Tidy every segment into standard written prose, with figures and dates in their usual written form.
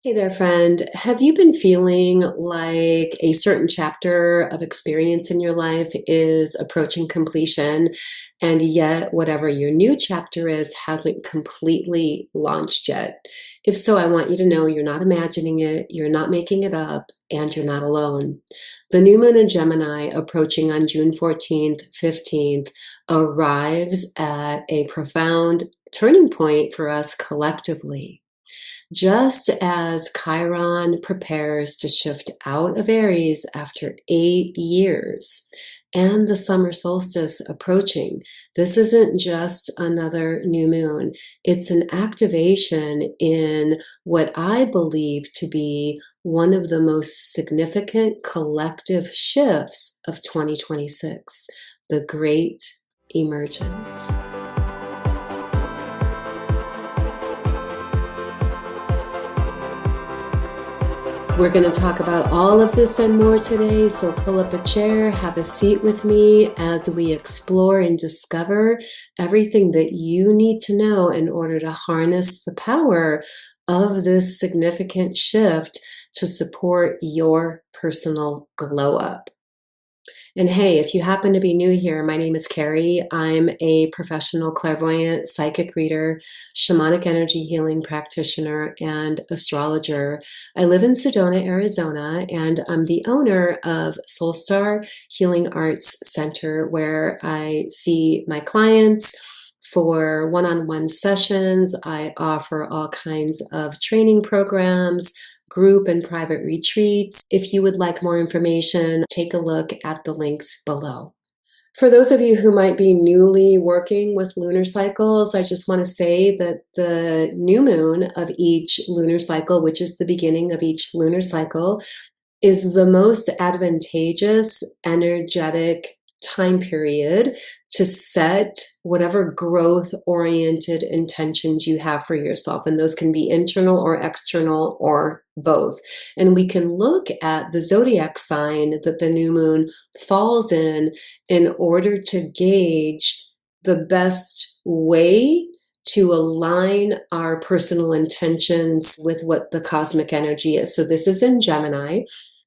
Hey there, friend. Have you been feeling like a certain chapter of experience in your life is approaching completion, and yet whatever your new chapter is hasn't completely launched yet? If so, I want you to know you're not imagining it, you're not making it up, and you're not alone. The new moon in Gemini, approaching on June 14th, 15th, arrives at a profound turning point for us collectively. Just as Chiron prepares to shift out of Aries after 8 years and the summer solstice approaching, this isn't just another new moon. It's an activation in what I believe to be one of the most significant collective shifts of 2026, the Great Emergence. We're going to talk about all of this and more today, so pull up a chair, have a seat with me as we explore and discover everything that you need to know in order to harness the power of this significant shift to support your personal glow up. And hey, if you happen to be new here, my name is Carrie. I'm a professional clairvoyant, psychic reader, shamanic energy healing practitioner, and astrologer. I live in Sedona, Arizona, and I'm the owner of Soulstar Healing Arts Center, where I see my clients for one-on-one sessions. I offer all kinds of training programs, group and private retreats. If you would like more information, take a look at the links below. For those of you who might be newly working with lunar cycles, I just want to say that the new moon of each lunar cycle, which is the beginning of each lunar cycle, is the most advantageous, energetic time period to set whatever growth-oriented intentions you have for yourself. And those can be internal or external or both. And we can look at the zodiac sign that the new moon falls in order to gauge the best way to align our personal intentions with what the cosmic energy is. So this is in Gemini.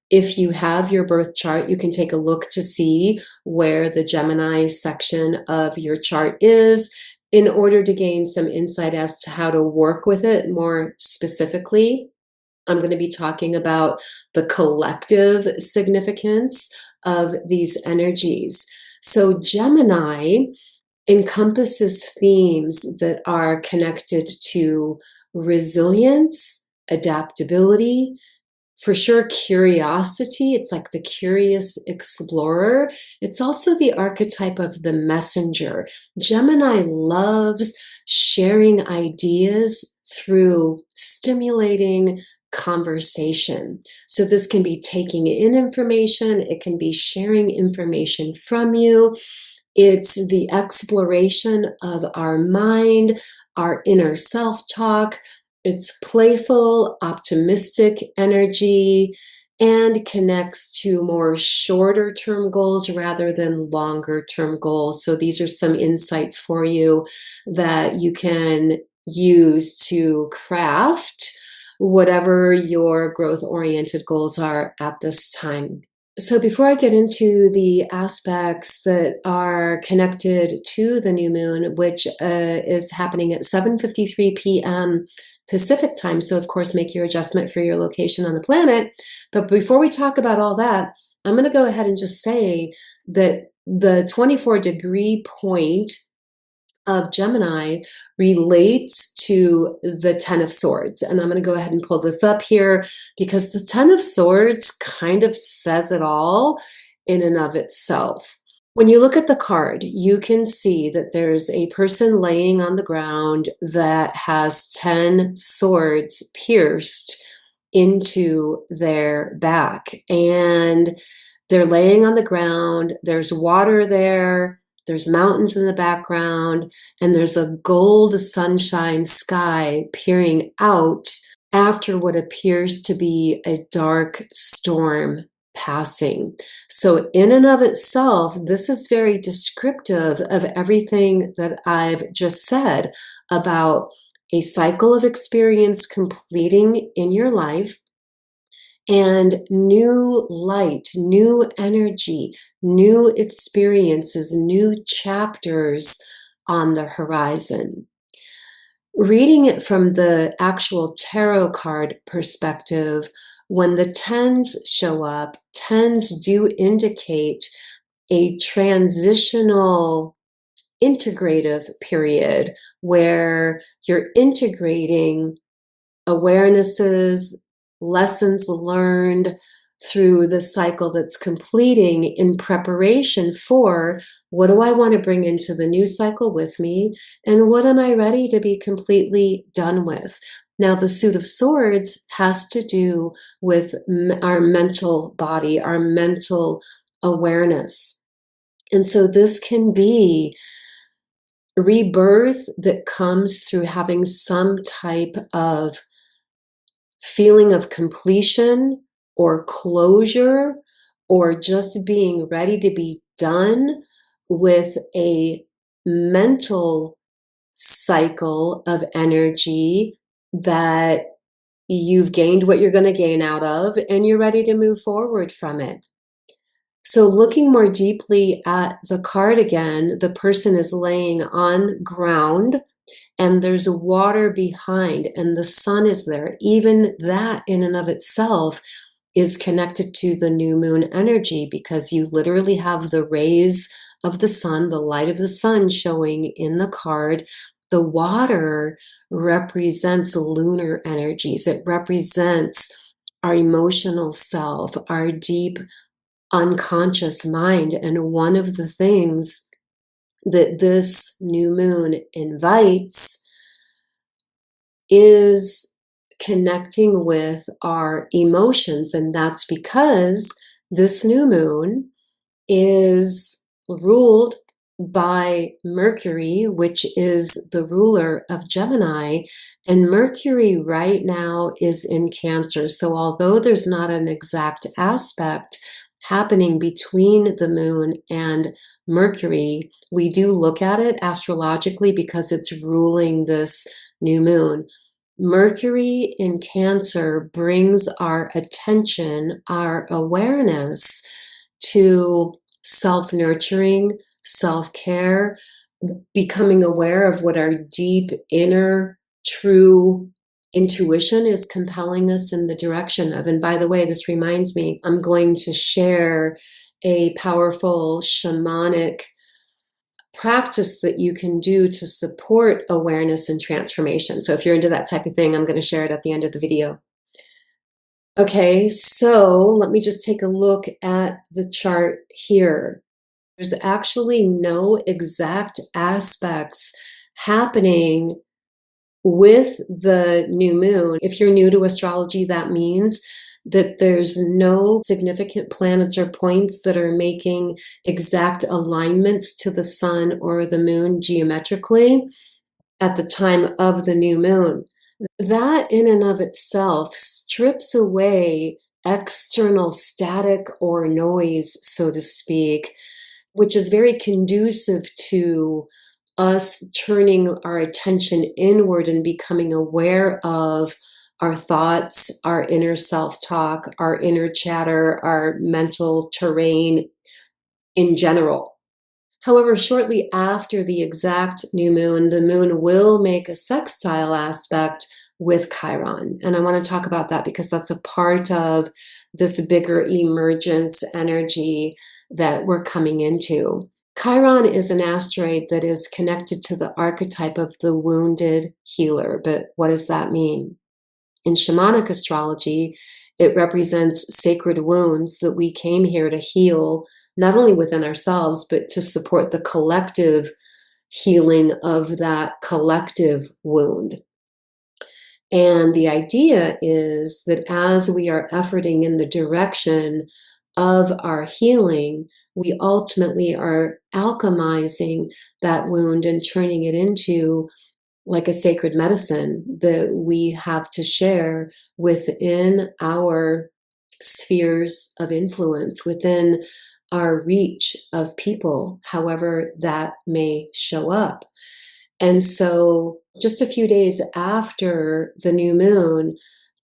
If you have your birth chart, you can take a look to see where the Gemini section of your chart is in order to gain some insight as to how to work with it more specifically. I'm going to be talking about the collective significance of these energies. So Gemini encompasses themes that are connected to resilience, adaptability, for sure, curiosity. It's like the curious explorer. It's also the archetype of the messenger. Gemini loves sharing ideas through stimulating conversation. So this can be taking in information. It can be sharing information from you. It's the exploration of our mind, our inner self-talk. It's playful, optimistic energy, and connects to more shorter term goals rather than longer term goals. So these are some insights for you that you can use to craft whatever your growth-oriented goals are at this time. So before I get into the aspects that are connected to the new moon, which is happening at 7:53 p.m. Pacific time, so of course make your adjustment for your location on the planet. But before we talk about all that, I'm going to go ahead and just say that the 24-degree point of Gemini relates to the Ten of Swords. And I'm going to go ahead and pull this up here because the Ten of Swords kind of says it all in and of itself. When you look at the card, you can see that there's a person laying on the ground that has 10 swords pierced into their back. And they're laying on the ground. There's water there. There's mountains in the background. And there's a gold sunshine sky peering out after what appears to be a dark storm passing. So in and of itself, this is very descriptive of everything that I've just said about a cycle of experience completing in your life, and new light, new energy, new experiences, new chapters on the horizon. Reading it from the actual tarot card perspective, when the tens show up, tens do indicate a transitional integrative period where you're integrating awarenesses, lessons learned through the cycle that's completing in preparation for what do I want to bring into the new cycle with me, and what am I ready to be completely done with. Now, the Suit of Swords has to do with our mental body, our mental awareness. And so this can be rebirth that comes through having some type of feeling of completion or closure, or just being ready to be done with a mental cycle of energy that you've gained what you're going to gain out of and you're ready to move forward from it. So looking more deeply at the card again, the person is laying on ground and there's water behind and the sun is there. Even that in and of itself is connected to the new moon energy, because you literally have the rays of the sun, the light of the sun showing in the card. The water represents lunar energies. It represents our emotional self, our deep unconscious mind. And one of the things that this new moon invites is connecting with our emotions. And that's because this new moon is ruled by Mercury, which is the ruler of Gemini. And Mercury right now is in Cancer. So although there's not an exact aspect happening between the moon and Mercury, we do look at it astrologically because it's ruling this new moon. Mercury in Cancer brings our attention, our awareness to self-nurturing, self-care, becoming aware of what our deep inner true intuition is compelling us in the direction of. And by the way, this reminds me, I'm going to share a powerful shamanic practice that you can do to support awareness and transformation. So if you're into that type of thing, I'm going to share it at the end of the video. Okay, so let me just take a look at the chart here. There's actually no exact aspects happening with the new moon. If you're new to astrology, that means that there's no significant planets or points that are making exact alignments to the sun or the moon geometrically at the time of the new moon. That in and of itself strips away external static or noise, so to speak, which is very conducive to us turning our attention inward and becoming aware of our thoughts, our inner self-talk, our inner chatter, our mental terrain in general. However, shortly after the exact new moon, the moon will make a sextile aspect with Chiron. And I want to talk about that because that's a part of this bigger emergence energy that we're coming into. Chiron is an asteroid that is connected to the archetype of the wounded healer. But what does that mean? In shamanic astrology, it represents sacred wounds that we came here to heal, not only within ourselves, but to support the collective healing of that collective wound. And the idea is that as we are efforting in the direction of our healing, we ultimately are alchemizing that wound and turning it into like a sacred medicine that we have to share within our spheres of influence, within our reach of people, however that may show up. And so just a few days after the new moon,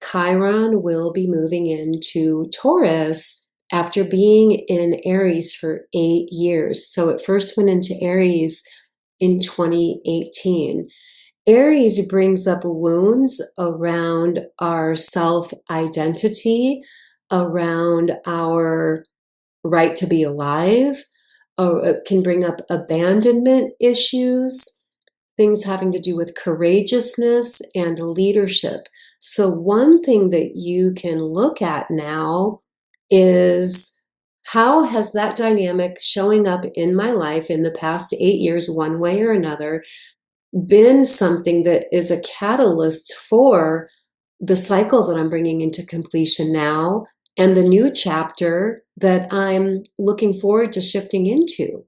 Chiron will be moving into Taurus after being in Aries for 8 years. So it first went into Aries in 2018. Aries brings up wounds around our self-identity, around our right to be alive, or it can bring up abandonment issues, things having to do with courageousness and leadership. So one thing that you can look at now is, how has that dynamic showing up in my life in the past 8 years, one way or another, been something that is a catalyst for the cycle that I'm bringing into completion now and the new chapter that I'm looking forward to shifting into.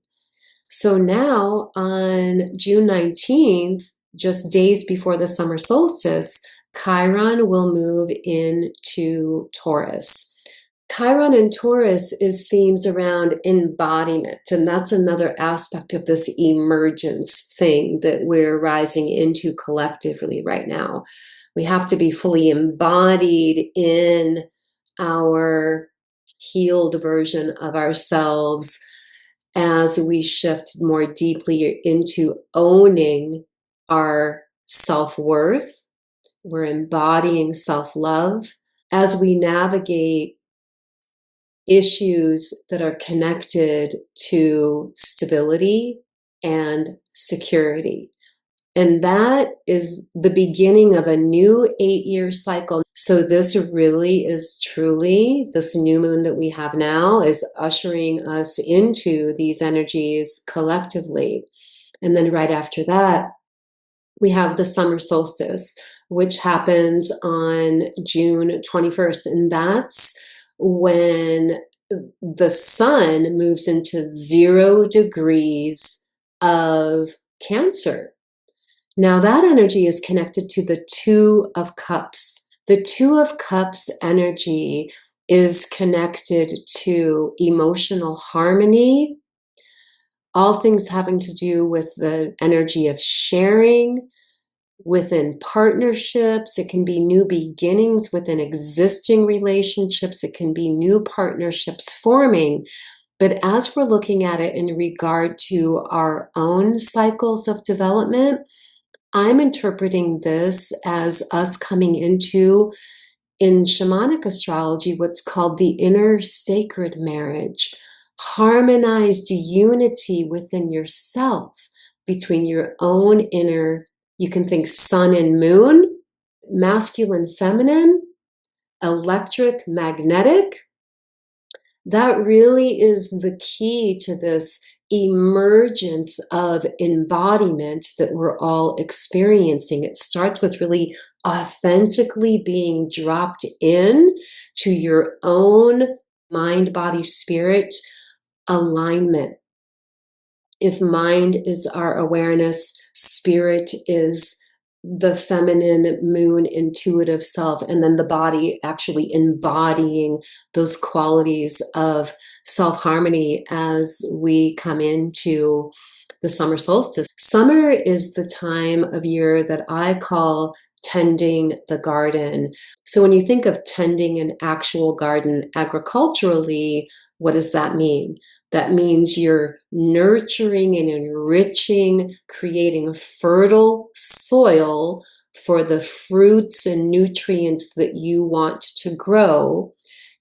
So now on June 19th, just days before the summer solstice, Chiron will move into Taurus. Chiron in Taurus is themes around embodiment, and that's another aspect of this emergence thing that we're rising into collectively right now. We have to be fully embodied in our healed version of ourselves as we shift more deeply into owning our self-worth. We're embodying self-love as we navigate issues that are connected to stability and security. And that is the beginning of a new 8-year cycle. So this really is truly, this new moon that we have now is ushering us into these energies collectively. And then right after that, we have the summer solstice, which happens on June 21st. And that's when the sun moves into 0 degrees of Cancer. Now that energy is connected to the Two of Cups. The Two of Cups energy is connected to emotional harmony, all things having to do with the energy of sharing within partnerships. It can be new beginnings within existing relationships. It can be new partnerships forming. But as we're looking at it in regard to our own cycles of development, I'm interpreting this as us coming into, in shamanic astrology, what's called the inner sacred marriage, harmonized unity within yourself between your own inner, you can think sun and moon, masculine, feminine, electric, magnetic. That really is the key to this emergence of embodiment that we're all experiencing. It starts with really authentically being dropped in to your own mind, body, spirit alignment. If mind is our awareness, spirit is the feminine moon intuitive self, and then the body actually embodying those qualities of self-harmony as we come into the summer solstice. Summer is the time of year that I call tending the garden. So when you think of tending an actual garden agriculturally, what does that mean? That means you're nurturing and enriching, creating a fertile soil for the fruits and nutrients that you want to grow.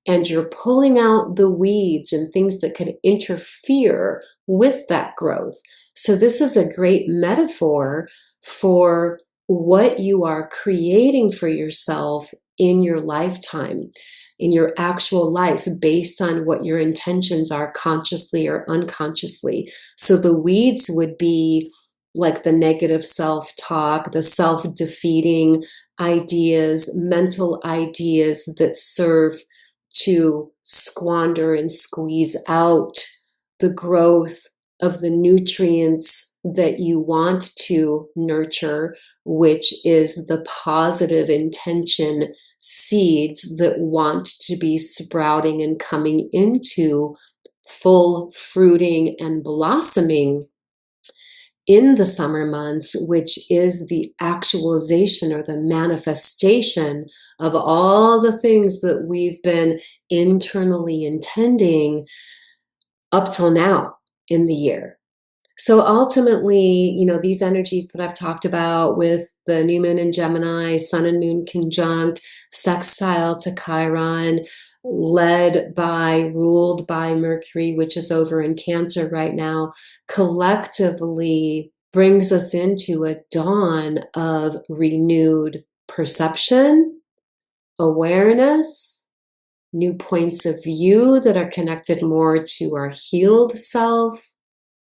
And you're pulling out the weeds and things that could interfere with that growth. So this is a great metaphor for what you are creating for yourself in your lifetime, in your actual life, based on what your intentions are consciously or unconsciously. So the weeds would be like the negative self-talk, the self-defeating ideas, mental ideas that serve to squander and squeeze out the growth of the nutrients that you want to nurture, which is the positive intention seeds that want to be sprouting and coming into full fruiting and blossoming in the summer months, which is the actualization or the manifestation of all the things that we've been internally intending up till now in the year. So ultimately, these energies that I've talked about with the new moon in Gemini, sun and moon conjunct, sextile to Chiron, ruled by Mercury, which is over in Cancer right now, collectively brings us into a dawn of renewed perception, awareness, new points of view that are connected more to our healed self,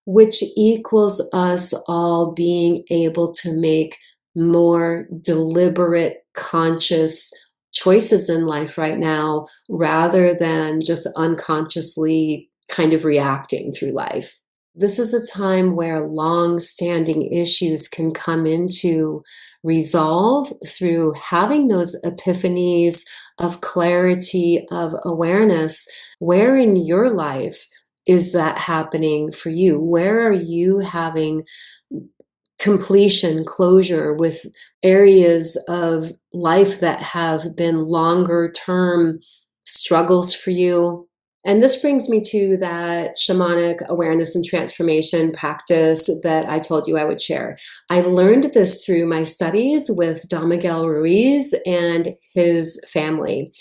which equals us all being able to make more deliberate, conscious choices in life right now, rather than just unconsciously kind of reacting through life. This is a time where long-standing issues can come into resolve through having those epiphanies of clarity, of awareness. Where in your life is that happening for you? Where are you having completion, closure with areas of life that have been longer term struggles for you? And this brings me to that shamanic awareness and transformation practice that I told you I would share. I learned this through my studies with Don Miguel Ruiz and his family.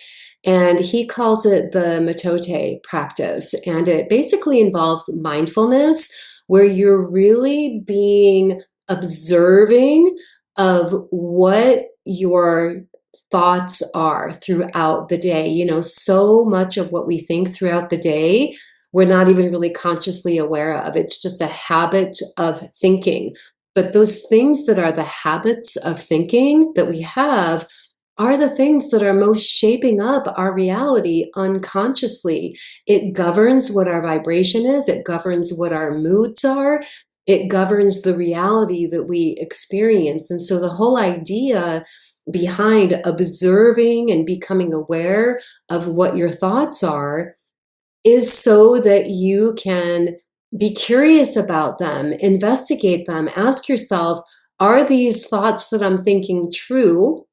And he calls it the metote practice. And it basically involves mindfulness, where you're really being observing of what your thoughts are throughout the day. So much of what we think throughout the day, we're not even really consciously aware of. It's just a habit of thinking. But those things that are the habits of thinking that we have are the things that are most shaping up our reality unconsciously. It governs what our vibration is. It governs what our moods are. It governs the reality that we experience. And so the whole idea behind observing and becoming aware of what your thoughts are is so that you can be curious about them, investigate them, ask yourself, are these thoughts that I'm thinking true?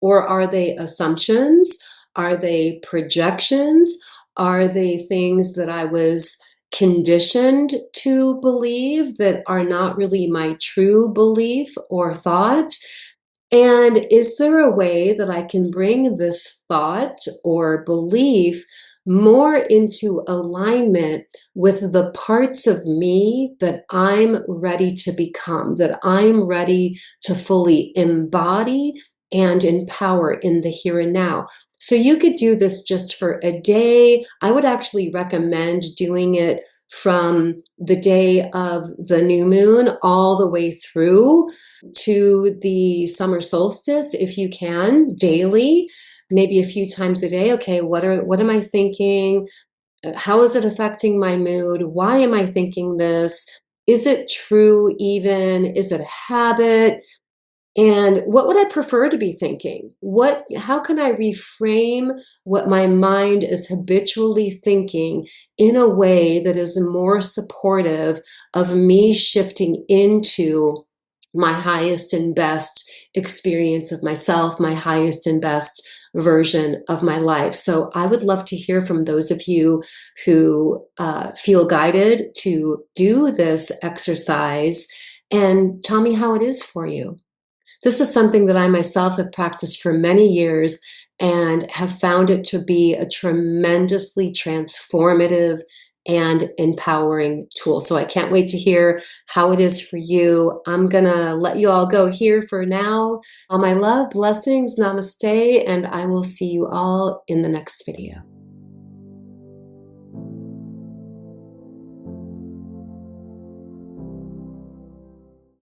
Or are they assumptions? Are they projections? Are they things that I was conditioned to believe that are not really my true belief or thought? And is there a way that I can bring this thought or belief more into alignment with the parts of me that I'm ready to become, that I'm ready to fully embody and empower in the here and now? So you could do this just for a day. I would actually recommend doing it from the day of the new moon all the way through to the summer solstice, if you can, daily, maybe a few times a day. Okay, what am I thinking? How is it affecting my mood? Why am I thinking this? Is it true even? Is it a habit? And what would I prefer to be thinking? How can I reframe what my mind is habitually thinking in a way that is more supportive of me shifting into my highest and best experience of myself, my highest and best version of my life? So I would love to hear from those of you who feel guided to do this exercise, and tell me how it is for you. This is something that I myself have practiced for many years and have found it to be a tremendously transformative and empowering tool. So I can't wait to hear how it is for you. I'm going to let you all go here for now. All my love, blessings, namaste, and I will see you all in the next video.